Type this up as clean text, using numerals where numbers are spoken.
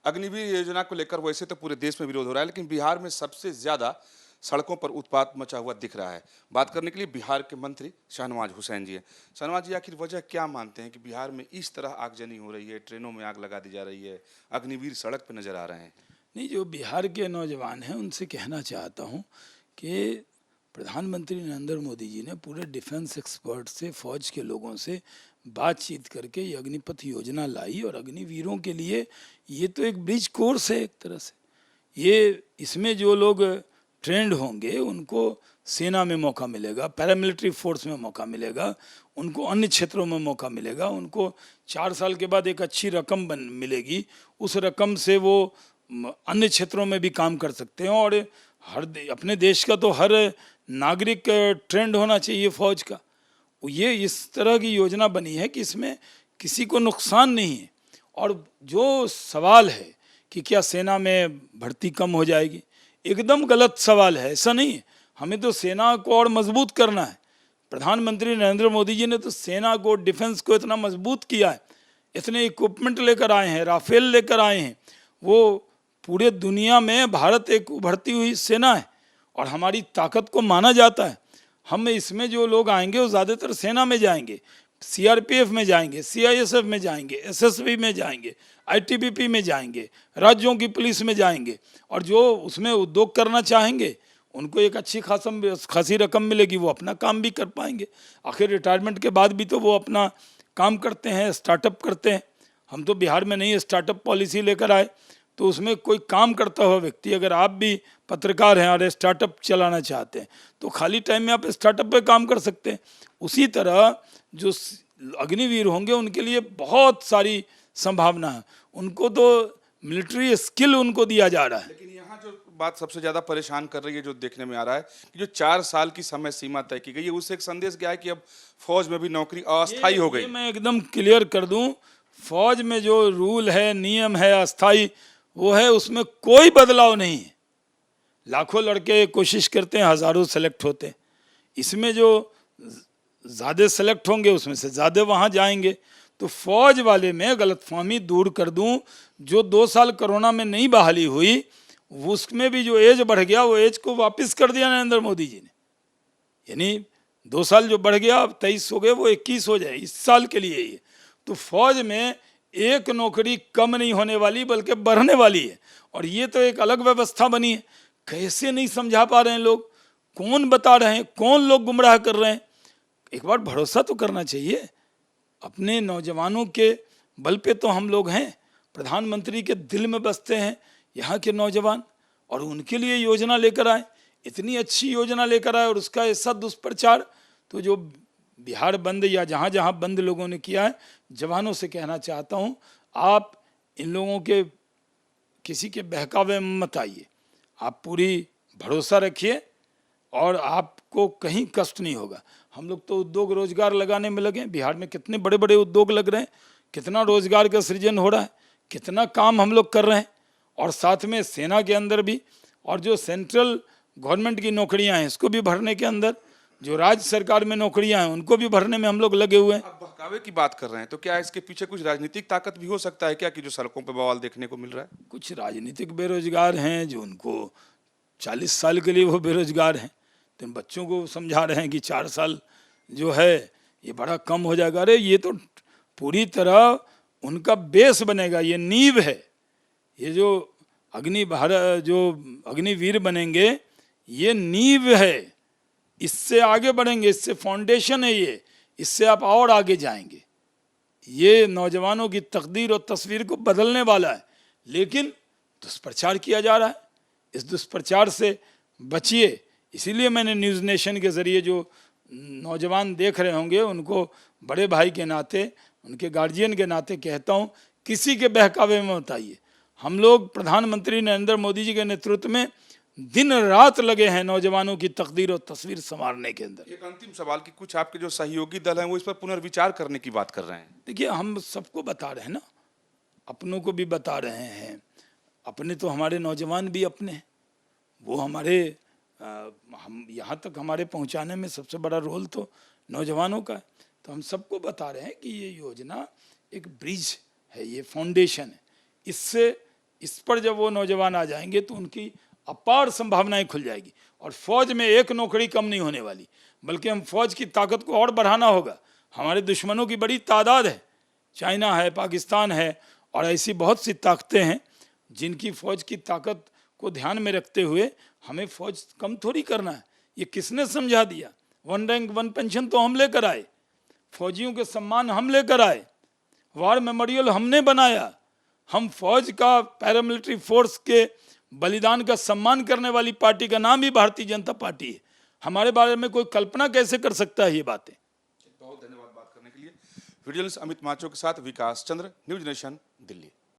अग्निवीर योजना को लेकर वैसे तो पूरे देश में विरोध हो रहा है, लेकिन बिहार में सबसे ज्यादा सड़कों पर उत्पात मचा हुआ दिख रहा है। बात करने के लिए बिहार के मंत्री शाहनवाज हुसैन जी हैं। शाहनवाज जी, आखिर वजह क्या मानते हैं कि बिहार में इस तरह आगजनी हो रही है, ट्रेनों में आग लगा दी जा रही है, अग्निवीर सड़क पर नजर आ रहे हैं? नहीं, जो बिहार के नौजवान हैं उनसे कहना चाहता हूं कि प्रधानमंत्री नरेंद्र मोदी जी ने पूरे डिफेंस एक्सपर्ट से, फौज के लोगों से बातचीत करके ये अग्निपथ योजना लाई। और अग्निवीरों के लिए ये तो एक ब्रिज कोर्स है एक तरह से। ये इसमें जो लोग ट्रेंड होंगे उनको सेना में मौका मिलेगा, पैरामिलिट्री फोर्स में मौका मिलेगा, उनको अन्य क्षेत्रों में मौका मिलेगा, उनको 4 साल के बाद एक अच्छी रकम मिलेगी। उस रकम से वो अन्य क्षेत्रों में भी काम कर सकते हैं। और अपने देश का तो हर नागरिक ट्रेंड होना चाहिए फौज का। ये इस तरह की योजना बनी है कि इसमें किसी को नुकसान नहीं है। और जो सवाल है कि क्या सेना में भर्ती कम हो जाएगी, एकदम गलत सवाल है। ऐसा नहीं है। हमें तो सेना को और मजबूत करना है। प्रधानमंत्री नरेंद्र मोदी जी ने तो सेना को, डिफेंस को इतना मजबूत किया है, इतने इक्विपमेंट लेकर आए हैं, राफेल लेकर आए हैं। वो पूरे दुनिया में भारत एक उभरती हुई सेना है और हमारी ताकत को माना जाता है। हम इसमें जो लोग आएंगे वो ज़्यादातर सेना में जाएंगे, सीआरपीएफ में जाएंगे, सीआईएसएफ में जाएंगे, एसएसबी में जाएंगे, आईटीबीपी में जाएंगे, राज्यों की पुलिस में जाएंगे। और जो उसमें उद्योग करना चाहेंगे उनको एक अच्छी खासी रकम मिलेगी, वो अपना काम भी कर पाएंगे। आखिर रिटायरमेंट के बाद भी तो वो अपना काम करते हैं, स्टार्टअप करते हैं। हम तो बिहार में नहीं स्टार्टअप पॉलिसी लेकर आए, तो उसमें कोई काम करता हुआ व्यक्ति, अगर आप भी पत्रकार हैं और स्टार्टअप चलाना चाहते हैं तो खाली टाइम में आप स्टार्टअप पे काम कर सकते हैं। उसी तरह जो अग्निवीर होंगे उनके लिए बहुत सारी संभावना है। उनको तो मिलिट्री स्किल उनको दिया जा रहा है। लेकिन यहाँ जो बात सबसे ज्यादा परेशान कर रही है, जो देखने में आ रहा है कि जो 4 साल की समय सीमा तय की गई है, उससे एक संदेश गया है कि अब फौज में भी नौकरी अस्थायी हो गई। मैं एकदम क्लियर कर दूं, फौज में जो रूल है, नियम है अस्थायी, वो है, उसमें कोई बदलाव नहीं है। लाखों लड़के कोशिश करते हैं, हजारों सेलेक्ट होते हैं। इसमें जो ज़्यादा सेलेक्ट होंगे उसमें से ज़्यादा वहाँ जाएंगे। तो फौज वाले में गलतफहमी दूर कर दूं, जो 2 साल कोरोना में नहीं बहाली हुई उसमें भी जो एज बढ़ गया, वो एज को वापस कर दिया नरेंद्र मोदी जी ने। यानी 2 साल जो बढ़ गया, अब 23 हो गए, वो 21 हो जाए, इस साल के लिए ये। तो फौज में एक नौकरी कम नहीं होने वाली बल्कि बढ़ने वाली है। और ये तो एक अलग व्यवस्था बनी है। कैसे नहीं समझा पा रहे हैं लोग, कौन बता रहे हैं, कौन लोग गुमराह कर रहे हैं? एक बार भरोसा तो करना चाहिए। अपने नौजवानों के बल पे तो हम लोग हैं। प्रधानमंत्री के दिल में बसते हैं यहाँ के नौजवान, और उनके लिए योजना लेकर आए, इतनी अच्छी योजना लेकर आए, और उसका ऐसा दुष्प्रचार। तो जो बिहार बंद या जहाँ जहाँ बंद लोगों ने किया है, जवानों से कहना चाहता हूँ, आप इन लोगों के किसी के बहकावे में मत आइए। आप पूरी भरोसा रखिए और आपको कहीं कष्ट नहीं होगा। हम लोग तो उद्योग रोजगार लगाने में लगे हैं। बिहार में कितने बड़े बड़े उद्योग लग रहे हैं, कितना रोजगार का सृजन हो रहा है, कितना काम हम लोग कर रहे हैं। और साथ में सेना के अंदर भी, और जो सेंट्रल गवर्नमेंट की नौकरियां हैं इसको भी भरने के अंदर, जो राज्य सरकार में नौकरियां हैं उनको भी भरने में हम लोग लगे हुए हैं। आप बहकावे की बात कर रहे हैं, तो क्या इसके पीछे कुछ राजनीतिक ताकत भी हो सकता है क्या, कि जो सड़कों पर बवाल देखने को मिल रहा है? कुछ राजनीतिक बेरोजगार हैं जो उनको 40 साल के लिए वो बेरोजगार हैं, तो बच्चों को समझा रहे हैं कि 4 साल जो है ये बड़ा कम हो जाएगा। अरे ये तो पूरी तरह उनका बेस बनेगा, ये नींव है। ये जो अग्निवीर बनेंगे ये नींव है, इससे आगे बढ़ेंगे, इससे फाउंडेशन है ये, इससे आप और आगे जाएंगे। ये नौजवानों की तकदीर और तस्वीर को बदलने वाला है। लेकिन दुष्प्रचार किया जा रहा है, इस दुष्प्रचार से बचिए। इसीलिए मैंने न्यूज़ नेशन के ज़रिए जो नौजवान देख रहे होंगे उनको बड़े भाई के नाते, उनके गार्जियन के नाते कहता हूँ, किसी के बहकावे में मत आइए। हम लोग प्रधानमंत्री नरेंद्र मोदी जी के नेतृत्व में दिन रात लगे हैं नौजवानों की तकदीर और तस्वीर संवारने के अंदर। एक अंतिम सवाल कि कुछ आपके जो सहयोगी दल हैं वो इस पर पुनर्विचार करने की बात कर रहे हैं। देखिए, हम सबको बता रहे हैं ना, अपनों को भी बता रहे हैं। अपने तो हमारे नौजवान भी अपने हैं, वो हमारे हम यहाँ तक हमारे पहुँचाने में सबसे बड़ा रोल तो नौजवानों का है। तो हम सबको बता रहे हैं कि ये योजना एक ब्रिज है, ये फाउंडेशन है। इससे इस पर जब वो नौजवान आ जाएंगे तो उनकी अपार संभावनाएं खुल जाएगी। और फौज में एक नौकरी कम नहीं होने वाली, बल्कि हम फौज की ताकत को और बढ़ाना होगा। हमारे दुश्मनों की बड़ी तादाद है, चाइना है, पाकिस्तान है, और ऐसी बहुत सी ताकतें हैं जिनकी फौज की ताकत को ध्यान में रखते हुए हमें फौज कम थोड़ी करना है। ये किसने समझा दिया? 1 रैंक 1 पेंशन तो हम लेकर आए, फौजियों के सम्मान हम लेकर आए, वार मेमोरियल हमने बनाया। हम फौज का, पैरामिलिट्री फोर्स के बलिदान का सम्मान करने वाली पार्टी का नाम ही भारतीय जनता पार्टी है। हमारे बारे में कोई कल्पना कैसे कर सकता है ये बातें? बहुत धन्यवाद बात करने के लिए। वीडियो जर्नलिस्ट अमित माचो के साथ विकास चंद्र, न्यूज नेशन, दिल्ली।